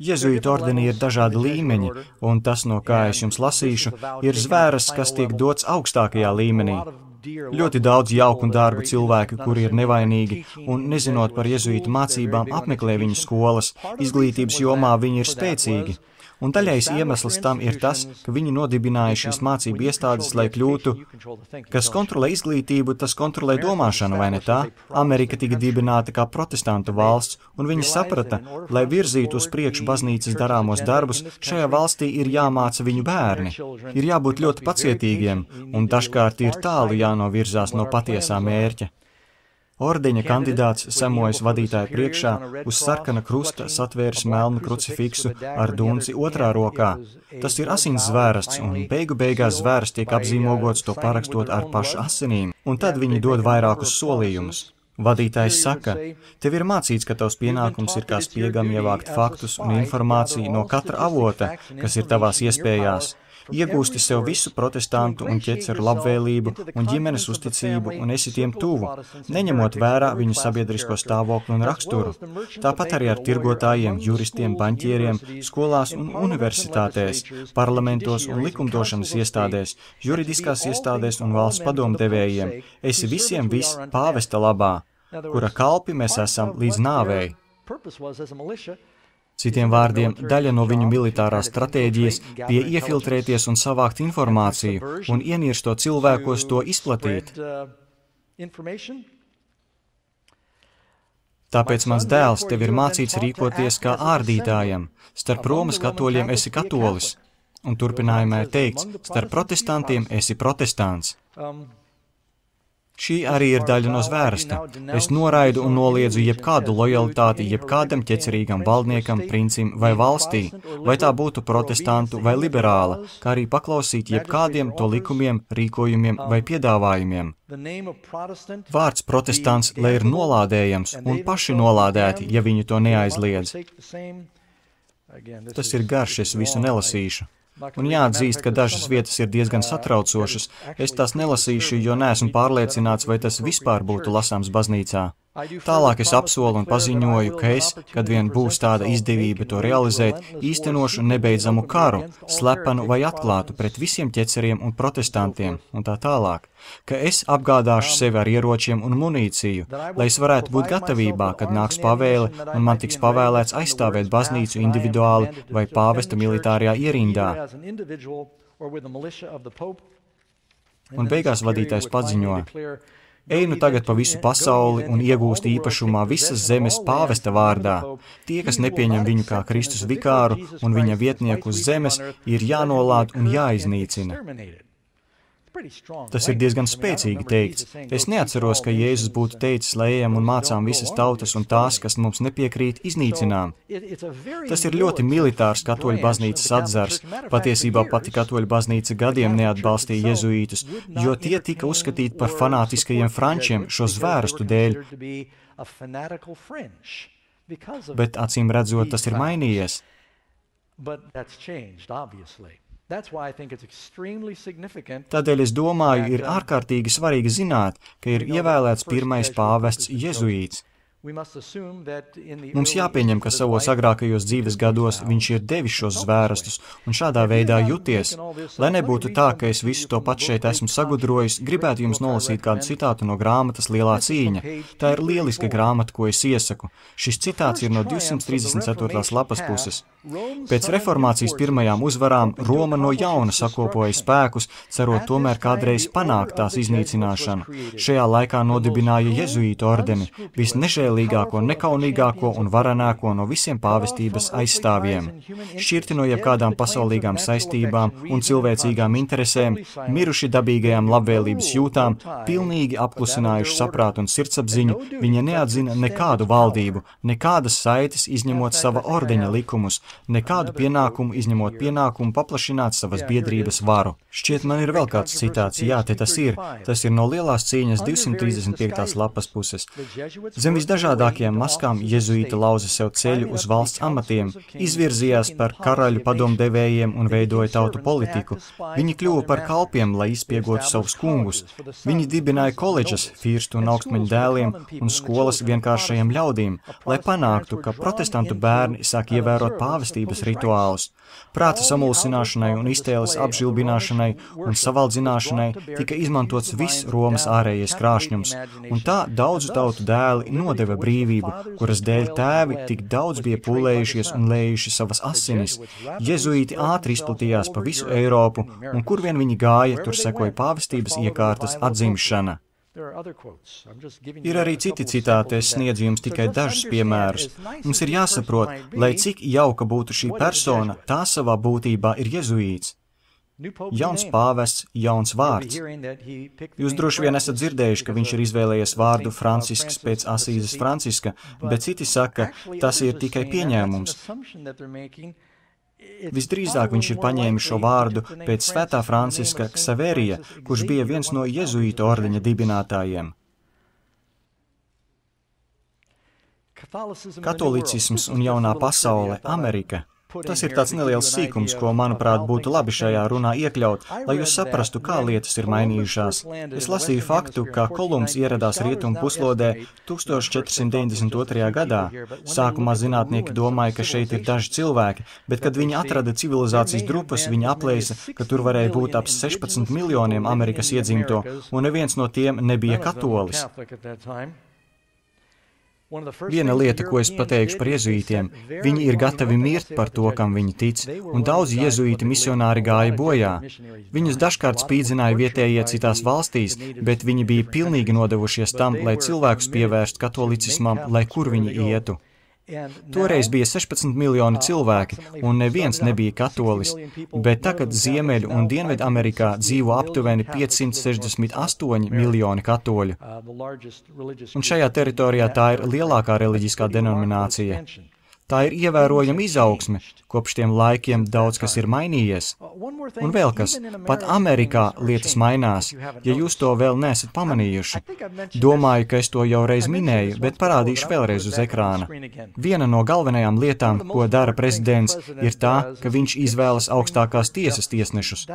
Jezuītu ordenī ir dažādi līmeņi, un tas, no kā es jums lasīšu, ir zvēras, kas tiek dots augstākajā līmenī. Ļoti daudz jauku un dārgu cilvēku, kuri ir nevainīgi, un nezinot par jezuītu mācībām, apmeklē viņu skolas, izglītības jomā viņi ir spēcīgi. Un daļais iemesls tam ir tas, ka viņi nodibināja šīs mācību iestādes, lai kļūtu, kas kontrolē izglītību, tas kontrolē domāšanu, vai ne tā? Amerika tika dibināta kā protestantu valsts, un viņi saprata, lai virzītu uz priekšu baznīcas darāmos darbus, šajā valstī ir jāmāca viņu bērni. Ir jābūt ļoti pacietīgiem, un dažkārt ir tālu jānovirzās no patiesā mērķa. Ordeņa kandidāts semojas vadītāja priekšā, uz sarkana krusta satvērs melnu krucifiksu ar dunci otrā rokā. Tas ir asins zvērsts, un beigu beigās zvērsts tiek apzīmogots to parakstot ar pašu asinīm, un tad viņi dod vairākus solījumus. Vadītājs saka, tev ir mācīts, ka tavs pienākums ir kā spiegam ievākt faktus un informāciju no katra avota, kas ir tavās iespējās. Iegūsti sev visu protestantu un ķeceru labvēlību un ģimenes uzticību un esi tiem tuvu, neņemot vērā viņu sabiedrisko stāvokli un raksturu. Tāpat arī ar tirgotājiem, juristiem, baņķieriem, skolās un universitātēs, parlamentos un likumdošanas iestādēs, juridiskās iestādēs un valsts padomdevējiem. Esi visiem viss pāvesta labā, kura kalpi mēs esam līdz nāvei. Citiem vārdiem, daļa no viņu militārās stratēģijas bija iefiltrēties un savākt informāciju un ienirstot cilvēkos to izplatīt. Tāpēc mans dēls tev ir mācīts rīkoties kā ārdītājam. Starp Romas katoļiem esi katolis. Un turpinājumā ir teikts, starp protestantiem esi protestants. Šī arī ir daļa no zvērsta. Es noraidu un noliedzu jebkādu lojalitāti jebkādam ķecerīgam valdniekam, princim vai valstī, vai tā būtu protestantu vai liberāla, kā arī paklausīt jebkādiem to likumiem, rīkojumiem vai piedāvājumiem. Vārds protestants, lai ir nolādējams un paši nolādēti, ja viņi to neaizliedz. Tas ir garš, es visu nelasīšu. Un jāatzīst, ka dažas vietas ir diezgan satraucošas. Es tās nelasīšu, jo neesmu pārliecināts, vai tas vispār būtu lasāms baznīcā. Tālāk es apsolu un paziņoju, ka es, kad vien būs tāda izdevība to realizēt, īstenošu nebeidzamu karu, slepenu vai atklātu pret visiem ķeceriem un protestantiem un tā tālāk, ka es apgādāšu sevi ar ieročiem un munīciju, lai es varētu būt gatavībā, kad nāks pavēle un man tiks pavēlēts aizstāvēt baznīcu individuāli vai pāvesta militārajā ierindā. Un beigās vadītājs paziņo: Ej nu tagad pa visu pasauli un iegūst īpašumā visas zemes pāvesta vārdā. Tie, kas nepieņem viņu kā Kristus vikāru un viņa vietnieku uz zemes, ir jānolād un jāiznīcina. Tas ir diezgan spēcīgi teikts. Es neatceros, ka Jēzus būtu teicis, lai ejam un mācām visas tautas un tās, kas mums nepiekrīt, iznīcinām. Tas ir ļoti militārs katoļu baznīcas atzars. Patiesībā pati katoļu baznīca gadiem neatbalstīja jezuītus, jo tie tika uzskatīti par fanātiskajiem frančiem šo zvērstu dēļ. Bet acīm redzot, tas ir mainījies. Tādēļ es domāju, ir ārkārtīgi svarīgi zināt, ka ir ievēlēts pirmais pāvests jezuīts. Mums jāpieņem, ka savos agrākajos dzīves gados viņš ir devis šos zvērastus un šādā veidā juties. Lai nebūtu tā, ka es visu to pat šeit esmu sagudrojis, gribētu jums nolasīt kādu citātu no grāmatas Lielā cīņa. Tā ir lieliska grāmata, ko es iesaku. Šis citāts ir no 234. lapas puses. Pēc reformācijas pirmajām uzvarām Roma no jauna sakopoja spēkus, cerot tomēr kādreiz panākt tās iznīcināšanu. Šajā laikā nodibināja jezuītu ordeni, visnežēlīgāko labvēlīgāko, nekaunīgāko un varenāko no visiem pāvestības aizstāvjiem. Šķirti no jebkādām pasaulīgām saistībām un cilvēcīgām interesēm, miruši dabīgajām labvēlības jūtām, pilnīgi apklusinājuši saprātu un sirdsapziņu, viņa neatzina nekādu valdību, nekādas saites izņemot sava ordeņa likumus, nekādu pienākumu izņemot pienākumu paplašināt savas biedrības varu. Šķiet, man ir vēl kāds citāts, jā, te tas ir no Lielās cīņas 235. lapas puses. Zem visdažādākajām maskām jezuīti lauza sev ceļu uz valsts amatiem, izvirzījās par karaļu padomdevējiem un veidoja tautu politiku. Viņi kļuva par kalpiem, lai izspiegotu savus kungus. Viņi dibināja koledžas, firstu un augstmeņu dēliem un skolas vienkāršajiem ļaudīm, lai panāktu, ka protestantu bērni sāk ievērot pāvestības rituālus. Prāta samulsināšanai un iztēles apžilbināšanai un savaldzināšanai tika izmantots viss Romas ārējais krāšņums, un tā daudzu tautu dēli nodeva brīvību, kuras dēļ tēvi tik daudz bija pūlējušies un lējuši savas asinis. Jezuīti ātri izplatījās pa visu Eiropu, un kur vien viņi gāja, tur sekoja pāvestības iekārtas atzimšana. Ir arī citi citāti, es sniedzu jums tikai dažus piemērus. Mums ir jāsaprot, lai cik jauka būtu šī persona, tā savā būtībā ir jezuīts. Jauns pāvests, jauns vārds. Jūs droši vien esat dzirdējuši, ka viņš ir izvēlējies vārdu Francisks pēc Asīzes Franciska, bet citi saka, tas ir tikai pieņēmums. Visdrīzāk viņš ir paņēmis šo vārdu pēc svētā Franciska Ksaverija, kurš bija viens no jezuītu ordeņa dibinātājiem. Katolicisms un jaunā pasaule, Amerika. Tas ir tāds neliels sīkums, ko, manuprāt, būtu labi šajā runā iekļaut, lai jūs saprastu, kā lietas ir mainījušās. Es lasīju faktu, ka Kolumps ieradās rietumu puslodē 1492. gadā. Sākumā zinātnieki domāja, ka šeit ir daži cilvēki, bet, kad viņi atrada civilizācijas drupas, viņi aplēsa, ka tur varēja būt ap 16 miljoniem Amerikas iedzimto, un neviens no tiem nebija katolis. Viena lieta, ko es pateikšu par jezuītiem, viņi ir gatavi mirt par to, kam viņi tic, un daudzi jezuīti misionāri gāja bojā. Viņus dažkārt spīdzināja vietējie citās valstīs, bet viņi bija pilnīgi nodevušies tam, lai cilvēkus pievērst katolicismam, lai kur viņi ietu. Toreiz bija 16 miljoni cilvēki, un neviens nebija katolis, bet tagad Ziemeļu un Dienvidu Amerikā dzīvo aptuveni 568 miljoni katoļu. Un šajā teritorijā tā ir lielākā reliģiskā denominācija. Tā ir ievērojama izaugsme, kopš tiem laikiem daudz kas ir mainījies. Un vēl kas, pat Amerikā lietas mainās, ja jūs to vēl neesat pamanījuši. Domāju, ka es to jau reiz minēju, bet parādīšu vēlreiz uz ekrāna. Viena no galvenajām lietām, ko dara prezidents, ir tā, ka viņš izvēlas augstākās tiesas tiesnešus.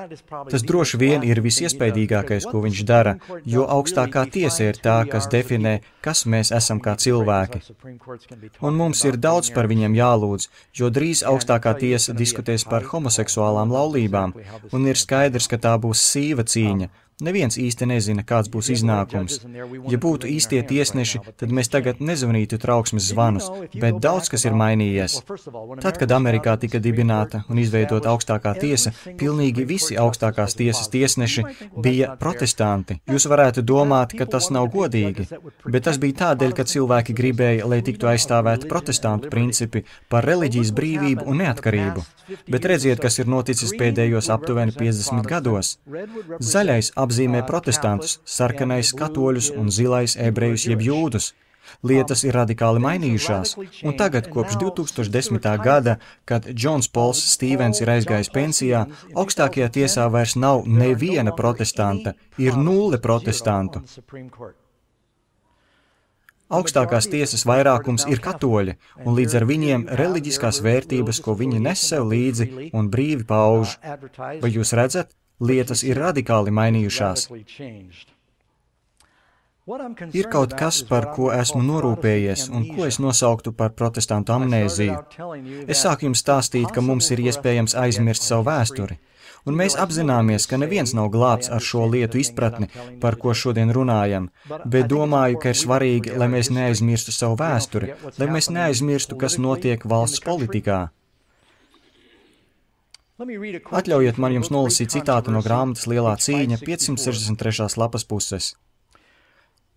Tas droši vien ir visiespaidīgākais, ko viņš dara, jo augstākā tiesa ir tā, kas definē, kas mēs esam kā cilvēki. Un mums ir daudz par viņiem jālūdz, jo drīz augstākā tiesa diskutēs par homoseksuālām laulībām, un ir skaidrs, ka tā būs sīva cīņa. Neviens īsti nezina, kāds būs iznākums. Ja būtu īstie tiesneši, tad mēs tagad nezvanītu trauksmes zvanus, bet daudz kas ir mainījies. Tad, kad Amerikā tika dibināta un izveidota augstākā tiesa, pilnīgi visi augstākās tiesas tiesneši bija protestanti. Jūs varētu domāt, ka tas nav godīgi, bet tas bija tādēļ, ka cilvēki gribēja, lai tiktu aizstāvēti protestantu principi par reliģijas brīvību un neatkarību. Bet redziet, kas ir noticis pēdējos aptuveni 50 gados. Zaļais apzīmē protestantus, sarkanais katoļus un zilais ebrejus jeb jūdus. Lietas ir radikāli mainījušās, un tagad kopš 2010. gada, kad Džons Pols Stīvens ir aizgājis pensijā, augstākajā tiesā vairs nav neviena protestanta, ir 0 protestantu. Augstākās tiesas vairākums ir katoļi, un līdz ar viņiem reliģiskās vērtības, ko viņi nes sev līdzi un brīvi pauž. Vai jūs redzat? Lietas ir radikāli mainījušās. Ir kaut kas, par ko esmu norūpējies un ko es nosauktu par protestantu amnēziju. Es sāku jums stāstīt, ka mums ir iespējams aizmirst savu vēsturi. Un mēs apzināmies, ka neviens nav glābts ar šo lietu izpratni, par ko šodien runājam, bet domāju, ka ir svarīgi, lai mēs neaizmirstu savu vēsturi, lai mēs neaizmirstu, kas notiek valsts politikā. Atļaujiet man jums nolasīt citātu no grāmatas Lielā cīņa 563. lapas puses.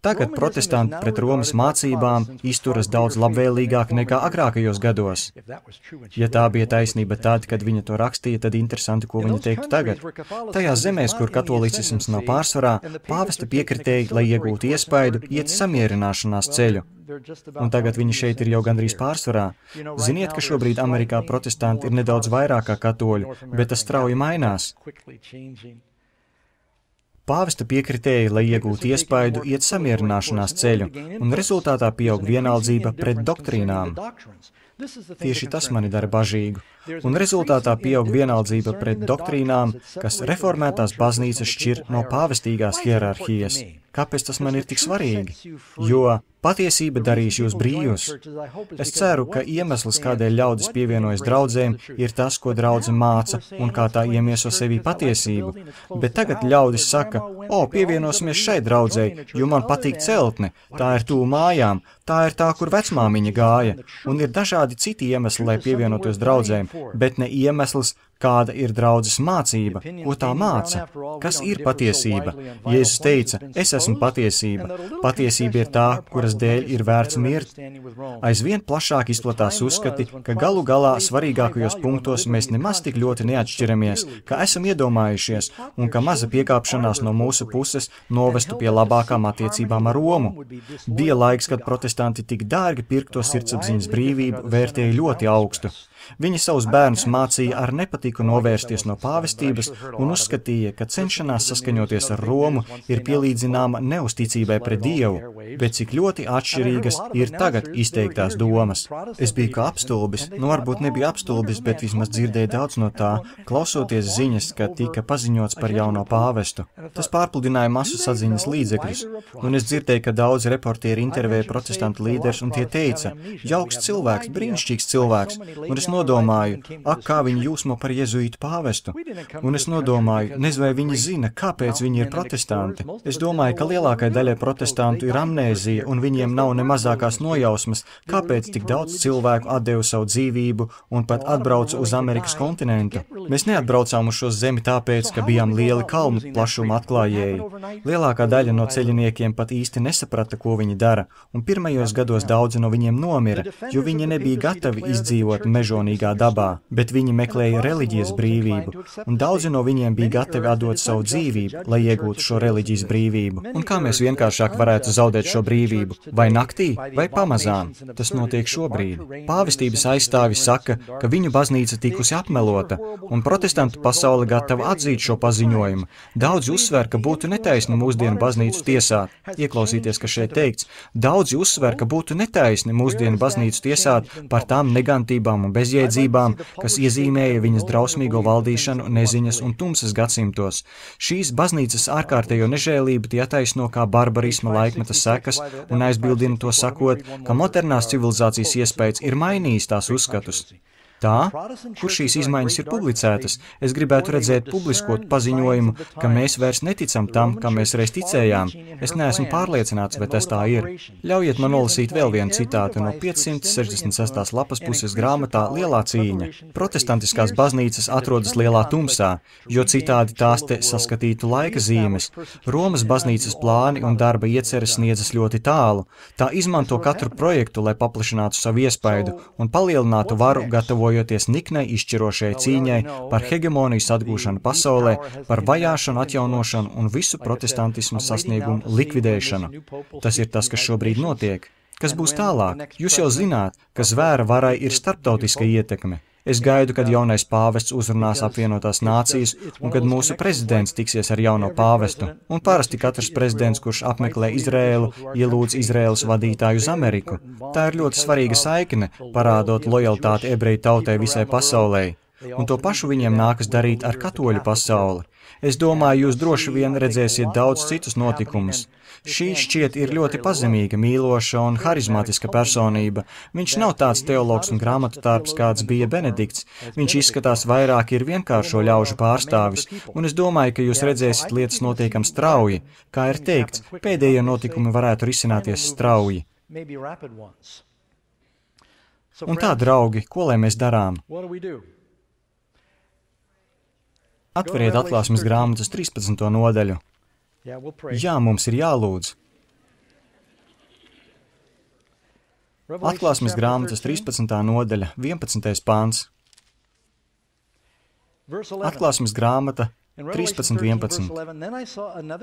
Tagad protestanti pret Romas mācībām izturas daudz labvēlīgāk nekā agrākajos gados. Ja tā bija taisnība tad, kad viņa to rakstīja, tad interesanti, ko viņa teiktu tagad. Tajās zemēs, kur katolicisms nav pārsvarā, pāvesta piekritēji, lai iegūtu iespaidu, iet samierināšanās ceļu. Un tagad viņi šeit ir jau gandrīz pārsvarā. Ziniet, ka šobrīd Amerikā protestanti ir nedaudz vairāk kā katoļi, bet tas strauji mainās. Pāvesta piekritēji, lai iegūtu iespaidu, iet samierināšanās ceļu, un rezultātā pieaug vienaldzība pret doktrīnām. Tieši tas mani dara bažīgu. Un rezultātā pieaug vienaldzība pret doktrīnām, kas reformētās baznīcas šķir no pāvestīgās hierarhijas. Kāpēc tas man ir tik svarīgi? Jo patiesība darīs jūs brīvus. Es ceru, ka iemesls, kādēļ ļaudis pievienojas draudzēm, ir tas, ko draudze māca un kā tā iemieso sevī patiesību. Bet tagad ļaudis saka, pievienosimies šai draudzei, jo man patīk celtne, tā ir tuvu mājām, tā ir tā, kur vecmāmiņa gāja, un ir dažādi citi iemesli, lai pievienotos draudzēm, bet ne iemesls, kāda ir draudzes mācība, ko tā māca, kas ir patiesība. Jēzus teica, es esmu patiesība. Patiesība ir tā, kuras dēļ ir vērts mirt. Aizvien plašāk izplatās uzskati, ka galu galā svarīgākajos punktos mēs nemaz tik ļoti neatšķiramies, kā esam iedomājušies, un ka maza piekāpšanās no mūsu puses novestu pie labākām attiecībām ar Romu. Bija laiks, kad protestanti tik dārgi pirkto sirdsapziņas brīvību vērtēja ļoti augstu. Viņi savus bērnus mācīja ar nepatiku novērsties no pāvestības un uzskatīja, ka cenšanās saskaņoties ar Romu ir pielīdzināma neusticībai pret Dievu, bet cik ļoti atšķirīgas ir tagad izteiktās domas. Es biju kā apstulbis, varbūt nebija apstulbis, bet vismaz dzirdēju daudz no tā, klausoties ziņas, ka tika paziņots par jauno pāvestu. Tas pārpludināja masu saziņas līdzekļus, un es dzirdēju, ka daudzi reportieri intervēja protestantu līderus, un tie teica, jauks cilvēks, brīnišķīgs cilvēks, un es nodomāju, kā viņi jūsmo par jezuītu pāvestu. Un es nodomāju, nezinu, vai viņi zina, kāpēc viņi ir protestanti. Es domāju, ka lielākai daļai protestantu ir amnēzija, un viņiem nav ne mazākās nojausmas, kāpēc tik daudz cilvēku atdeva savu dzīvību un pat atbrauca uz Amerikas kontinentu. Mēs neatbraucām uz šo zemi tāpēc, ka bijām lieli kalnu plašuma atklājēji. Lielākā daļa no ceļiniekiem pat īsti nesaprata, ko viņi dara, un pirmajos gados daudzi no viņiem nomira, jo viņi nebija gatavi izdzīvot mežonīgā dabā, bet viņi meklēja reliģijas brīvību, un daudzi no viņiem bija gatavi atdot savu dzīvību, lai iegūtu šo reliģijas brīvību. Un kā mēs vienkāršāk varētu zaudēt šo brīvību? Vai naktī, vai pamazām? Tas notiek šobrīd. Pāvestības aizstāvi saka, ka viņu baznīca tikusi apmelota, un protestantu pasaule gatava atzīt šo paziņojumu. Daudzi uzsver, ka būtu netaisni mūsdienu baznīcu tiesāt. Ieklausīties, ka šeit teikts, daudzi uzsver, ka būtu netaisni mūsdienu baznīcu tiesāt par tām negantībām un bezjēdzībām, kas iezīmēja viņas drausmīgo valdīšanu neziņas un tumsas gadsimtos. Šīs baznīcas ārkārtējo nežēlību tie attaisno kā barbarisma laikmeta sekas un aizbildina to sakot, ka modernās civilizācijas iespējas ir mainījis tās uzskatus. Tā, kur šīs izmaiņas ir publicētas, es gribētu redzēt publiskotu paziņojumu, ka mēs vairs neticam tam, kam mēs reiz ticējām. Es neesmu pārliecināts, vai tas tā ir. Ļaujiet man nolasīt vēl vienu citātu no 566. lapas puses grāmatā Lielā cīņa. Protestantiskās baznīcas atrodas lielā tumsā, jo citādi tās te saskatītu laika zīmes. Romas baznīcas plāni un darba ieceres sniedzas ļoti tālu. Tā izmanto katru projektu, lai paplašinātu savu iespaidu un palielinātu varu, gatavojoties niknai izšķirošajai cīņai par hegemonijas atgūšanu pasaulē, par vajāšanu, atjaunošanu un visu protestantismu sasniegumu likvidēšanu. Tas ir tas, kas šobrīd notiek. Kas būs tālāk? Jūs jau zināt, ka zvēra varai ir starptautiska ietekme. Es gaidu, kad jaunais pāvests uzrunās apvienotās nācijas un kad mūsu prezidents tiksies ar jauno pāvestu. Un parasti katrs prezidents, kurš apmeklē Izrēlu, ielūdz Izrēlas vadītāju uz Ameriku. Tā ir ļoti svarīga saikne, parādot lojalitāti ebreju tautai visai pasaulē. Un to pašu viņiem nākas darīt ar katoļu pasauli. Es domāju, jūs droši vien redzēsiet daudz citus notikumus. Šī šķiet ir ļoti pazemīga, mīloša un harizmātiska personība. Viņš nav tāds teologs un grāmatutārps, kāds bija Benedikts. Viņš izskatās vairāk ir vienkāršo ļaužu pārstāvis, un es domāju, ka jūs redzēsiet lietas notiekam strauji. Kā ir teikts, pēdējie notikumi varētu risināties strauji. Un tā, draugi, ko lai mēs darām? Atveriet atklāsmes grāmatas 13. nodaļu. Jā, mums ir jālūdz. Atklāsmes grāmatas 13. nodaļa, 11. pāns. Atklāsmes grāmata 13.11.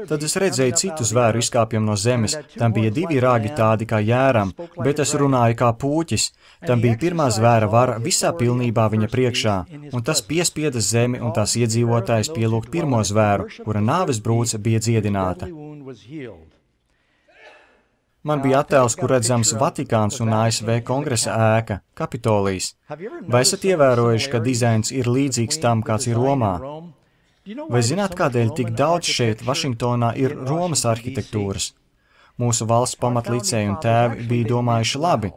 Tad es redzēju citu zvēru izkāpjam no zemes, tam bija 2 rāgi tādi kā jēram, bet es runāju kā pūķis. Tam bija pirmā zvēra vara visā pilnībā viņa priekšā, un tas piespieda zemi un tās iedzīvotājs pielūgt pirmo zvēru, kura nāves brūce bija dziedināta. Man bija attēls, kur redzams Vatikāns un ASV kongresa ēka, Kapitolijas. Vai esat ievērojuši, ka dizains ir līdzīgs tam, kāds ir Romā? Vai zināt, kādēļ tik daudz šeit, Vašingtonā, ir Romas arhitektūras? Mūsu valsts pamatlicēji un tēvi bija domājuši labi.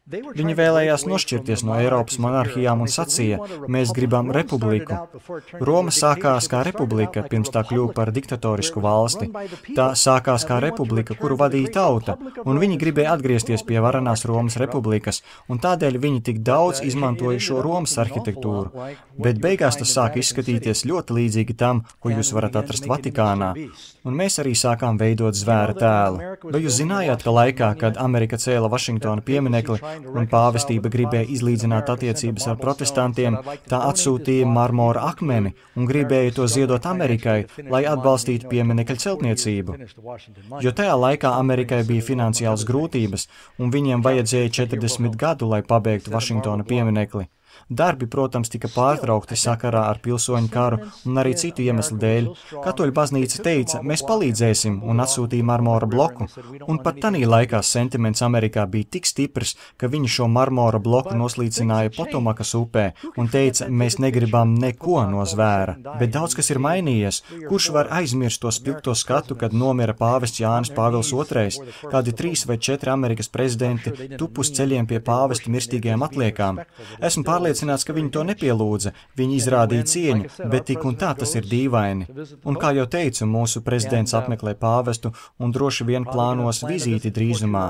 Viņi vēlējās nošķirties no Eiropas monarhijām un sacīja, mēs gribam republiku. Roma sākās kā republika, pirms tā kļuva par diktatorisku valsti. Tā sākās kā republika, kuru vadīja tauta, un viņi gribēja atgriezties pie varenās Romas republikas, un tādēļ viņi tik daudz izmantoja šo Romas arhitektūru. Bet beigās tas sāka izskatīties ļoti līdzīgi tam, ko jūs varat atrast Vatikānā. Un mēs arī sākām veidot zvēra tēlu. Vai jūs zinājāt, ka laikā, kad Amerika cēla Vašingtona pieminekli, un pāvestība gribēja izlīdzināt attiecības ar protestantiem, tā atsūtīja marmora akmeni un gribēja to ziedot Amerikai, lai atbalstītu pieminekļa celtniecību. Jo tajā laikā Amerikai bija finansiāls grūtības, un viņiem vajadzēja 40 gadu, lai pabeigtu Vašingtona pieminekli. Darbi, protams, tika pārtraukti sakarā ar pilsoņu karu un arī citu iemeslu dēļ. Katoļu baznīca teica, mēs palīdzēsim un atsūtīja marmora bloku. Un pat tanī laikā sentiments Amerikā bija tik stiprs, ka viņi šo marmora bloku noslīcināja Potomakas upē un teica, mēs negribam neko no zvēra. Bet daudz kas ir mainījies. Kurš var aizmirst to spilgto skatu, kad nomira pāvests Jānis Pāvils II, kādi 3 vai 4 Amerikas prezidenti tup uz ceļiem pie pāvesta mirstīgajām atliekām? Esmu pārliecināts, ka viņi to nepielūdza, viņi izrādīja cieņu, bet tik un tā tas ir dīvaini. Un kā jau teicu, mūsu prezidents apmeklē pāvestu un droši vien plānos vizīti drīzumā.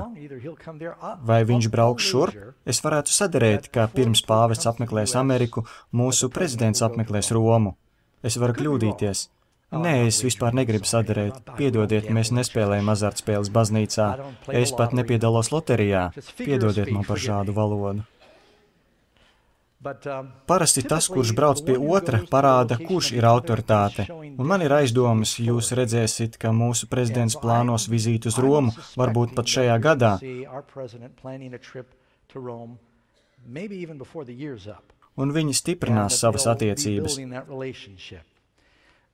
Vai viņš brauks šurp? Es varētu saderēt, ka pirms pāvests apmeklēs Ameriku, mūsu prezidents apmeklēs Romu. Es varu kļūdīties. Nē, es vispār negribu saderēt. Piedodiet, mēs nespēlējam azartspēles baznīcā. Es pat nepiedalos loterijā. Piedodiet man par šādu valodu. Parasti tas, kurš brauc pie otra, parāda, kurš ir autoritāte. Un man ir aizdomas, jūs redzēsiet, ka mūsu prezidents plānos vizīti uz Romu, varbūt pat šajā gadā. Un viņi stiprinās savas attiecības.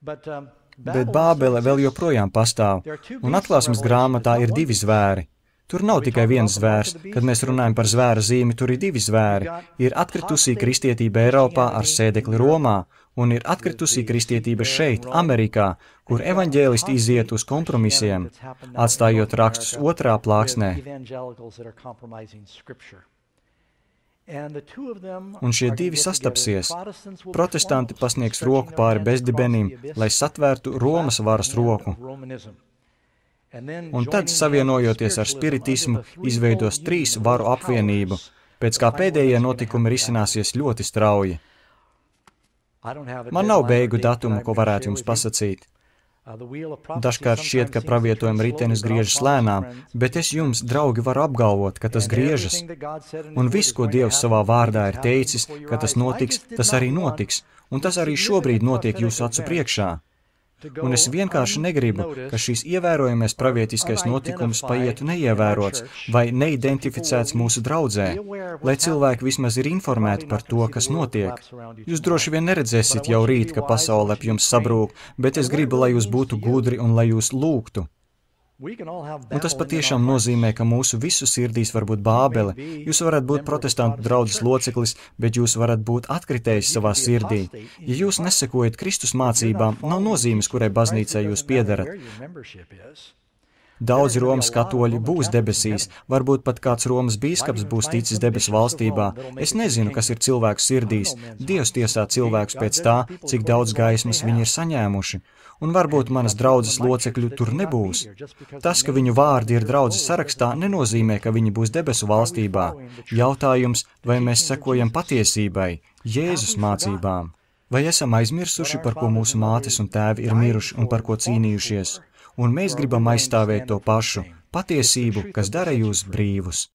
Bet Bābele vēl joprojām pastāv, un atklāsmes grāmatā ir 2 zvēri. Tur nav tikai viens zvērs. Kad mēs runājam par zvēra zīmi, tur ir 2 zvēri. Ir atkritusī kristietība Eiropā ar sēdekli Romā, un ir atkritusī kristietība šeit, Amerikā, kur evaņģēlisti iziet uz kompromisiem, atstājot rakstus otrā plāksnē. Un šie 2 sastapsies. Protestanti pasniegs roku pāri bezdibenim, lai satvērtu Romas varas roku. Un tad, savienojoties ar spiritismu, izveidos 3 varu apvienību, pēc kā pēdējie notikumi risināsies ļoti strauji. Man nav beigu datumu, ko varētu jums pasacīt. Dažkārt šķiet, ka pravietojuma ritenis griežas lēnām, bet es jums, draugi, varu apgalvot, ka tas griežas. Un viss, ko Dievs savā vārdā ir teicis, ka tas notiks, tas arī notiks, un tas arī šobrīd notiek jūsu acu priekšā. Un es vienkārši negribu, ka šīs ievērojamais pravietiskais notikums paietu neievērots vai neidentificēts mūsu draudzē, lai cilvēki vismaz ir informēti par to, kas notiek. Jūs droši vien neredzēsiet jau rīt, ka pasaule ap jums sabrūk, bet es gribu, lai jūs būtu gudri un lai jūs lūgtu. Un tas patiešām nozīmē, ka mūsu visu sirdīs var būt Bābele. Jūs varat būt protestantu draudzes loceklis, bet jūs varat būt atkritējis savā sirdī. Ja jūs nesekojat Kristus mācībām, nav nozīmes, kurai baznīcai jūs piederat. Daudzi Romas katoļi būs debesīs, varbūt pat kāds Romas bīskaps būs ticis debesu valstībā. Es nezinu, kas ir cilvēku sirdīs. Dievs tiesā cilvēkus pēc tā, cik daudz gaismas viņi ir saņēmuši. Un varbūt manas draudzes locekļu tur nebūs. Tas, ka viņu vārdi ir draudzes sarakstā, nenozīmē, ka viņi būs debesu valstībā. Jautājums, vai mēs sekojam patiesībai, Jēzus mācībām? Vai esam aizmirsuši, par ko mūsu mātes un tēvi ir miruši un par ko cīnījušies? Un mēs gribam aizstāvēt to pašu, patiesību, kas dara jūs brīvus.